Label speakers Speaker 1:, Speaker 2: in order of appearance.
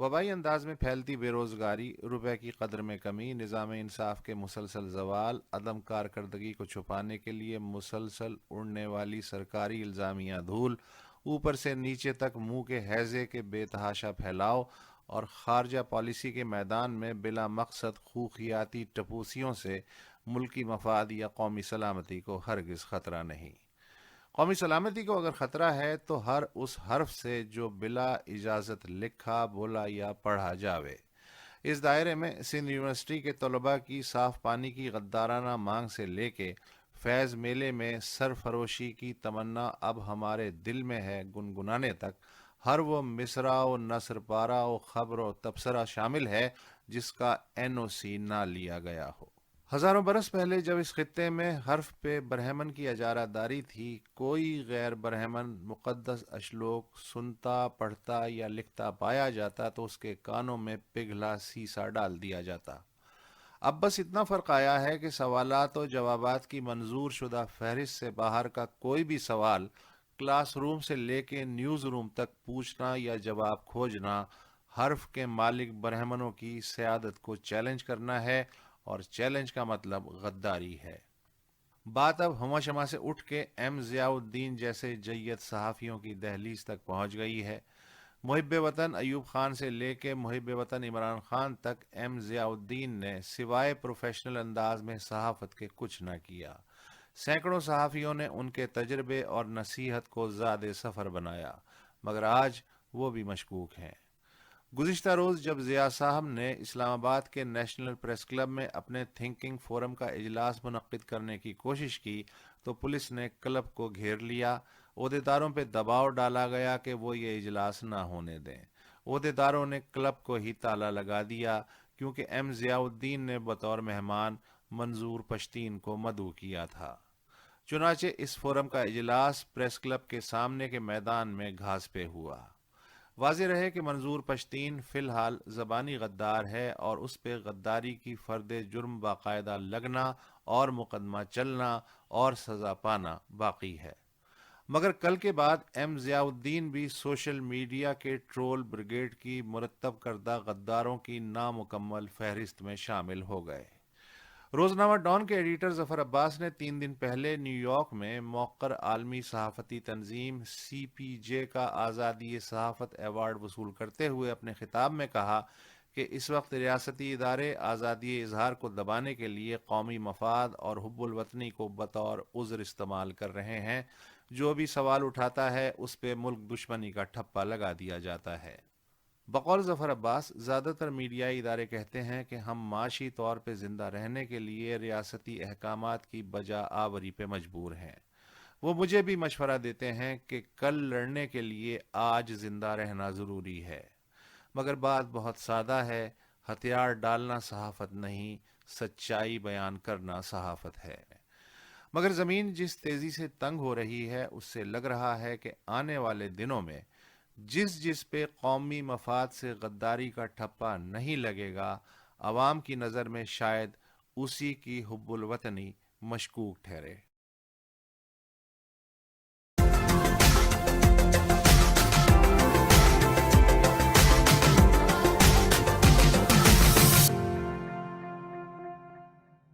Speaker 1: وبائی انداز میں پھیلتی بے روزگاری، روپے کی قدر میں کمی، نظام انصاف کے مسلسل زوال، عدم کارکردگی کو چھپانے کے لیے مسلسل اڑنے والی سرکاری الزامیہ دھول، اوپر سے نیچے تک منہ کے ہیضے کے بے تحاشا پھیلاؤ، اور خارجہ پالیسی کے میدان میں بلا مقصد خوخیاتی ٹپوسیوں سے ملکی مفاد یا قومی سلامتی کو ہرگز خطرہ نہیں۔ قومی سلامتی کو اگر خطرہ ہے تو ہر اس حرف سے جو بلا اجازت لکھا، بولا یا پڑھا جاوے۔ اس دائرے میں سندھ یونیورسٹی کے طلباء کی صاف پانی کی غدارانہ مانگ سے لے کے فیض میلے میں سرفروشی کی تمنا اب ہمارے دل میں ہے گنگنانے تک، ہر وہ مصرع و نثر پارہ و خبر و تبصرہ شامل ہے جس کا این او سی نہ لیا گیا ہو۔ ہزاروں برس پہلے جب اس خطے میں حرف پہ برہمن کی اجارہ داری تھی، کوئی غیر برہمن مقدس اشلوک سنتا، پڑھتا یا لکھتا پایا جاتا تو اس کے کانوں میں پگھلا سیسا ڈال دیا جاتا۔ اب بس اتنا فرق آیا ہے کہ سوالات و جوابات کی منظور شدہ فہرست سے باہر کا کوئی بھی سوال کلاس روم سے لے کے نیوز روم تک پوچھنا یا جواب کھوجنا حرف کے مالک برہمنوں کی سیادت کو چیلنج کرنا ہے، اور چیلنج کا مطلب غداری ہے۔ بات اب ہما شما سے اٹھ کے ایم ضیاء الدین جیسے جید صحافیوں کی دہلیز تک پہنچ گئی ہے۔ محب وطن ایوب خان سے لے کے محب وطن عمران خان تک ایم ضیاء الدین نے سوائے پروفیشنل انداز میں صحافت کے کچھ نہ کیا۔ سینکڑوں صحافیوں نے ان کے تجربے اور نصیحت کو زاد سفر بنایا، مگر آج وہ بھی مشکوک ہیں۔ گزشتہ روز جب ضیاء صاحب نے اسلام آباد کے نیشنل پریس کلب میں اپنے تھنکنگ فورم کا اجلاس منعقد کرنے کی کوشش کی تو پولیس نے کلب کو گھیر لیا۔ عہدیداروں پہ دباؤ ڈالا گیا کہ وہ یہ اجلاس نہ ہونے دیں۔ عہدیداروں نے کلب کو ہی تالا لگا دیا کیونکہ ایم ضیاء الدین نے بطور مہمان منظور پشتین کو مدعو کیا تھا۔ چنانچہ اس فورم کا اجلاس پریس کلب کے سامنے کے میدان میں گھاس پہ ہوا۔ واضح رہے کہ منظور پشتین فی الحال زبانی غدار ہے اور اس پہ غداری کی فرد جرم باقاعدہ لگنا اور مقدمہ چلنا اور سزا پانا باقی ہے۔ مگر کل کے بعد ایم ضیاء الدین بھی سوشل میڈیا کے ٹرول بریگیڈ کی مرتب کردہ غداروں کی نامکمل فہرست میں شامل ہو گئے۔ روزنامہ ڈان کے ایڈیٹر ظفر عباس نے 3 دن پہلے نیو یارک میں موقر عالمی صحافتی تنظیم سی پی جے کا آزادی صحافت ایوارڈ وصول کرتے ہوئے اپنے خطاب میں کہا کہ اس وقت ریاستی ادارے آزادی اظہار کو دبانے کے لیے قومی مفاد اور حب الوطنی کو بطور عذر استعمال کر رہے ہیں۔ جو بھی سوال اٹھاتا ہے اس پہ ملک دشمنی کا ٹھپا لگا دیا جاتا ہے۔ بقول ظفر عباس، زیادہ تر میڈیائی ادارے کہتے ہیں کہ ہم معاشی طور پہ زندہ رہنے کے لیے ریاستی احکامات کی بجا آوری پہ مجبور ہیں۔ وہ مجھے بھی مشورہ دیتے ہیں کہ کل لڑنے کے لیے آج زندہ رہنا ضروری ہے، مگر بات بہت سادہ ہے، ہتھیار ڈالنا صحافت نہیں، سچائی بیان کرنا صحافت ہے۔ مگر زمین جس تیزی سے تنگ ہو رہی ہے اس سے لگ رہا ہے کہ آنے والے دنوں میں جس پہ قومی مفاد سے غداری کا ٹھپا نہیں لگے گا، عوام کی نظر میں شاید اسی کی حب الوطنی مشکوک ٹھہرے۔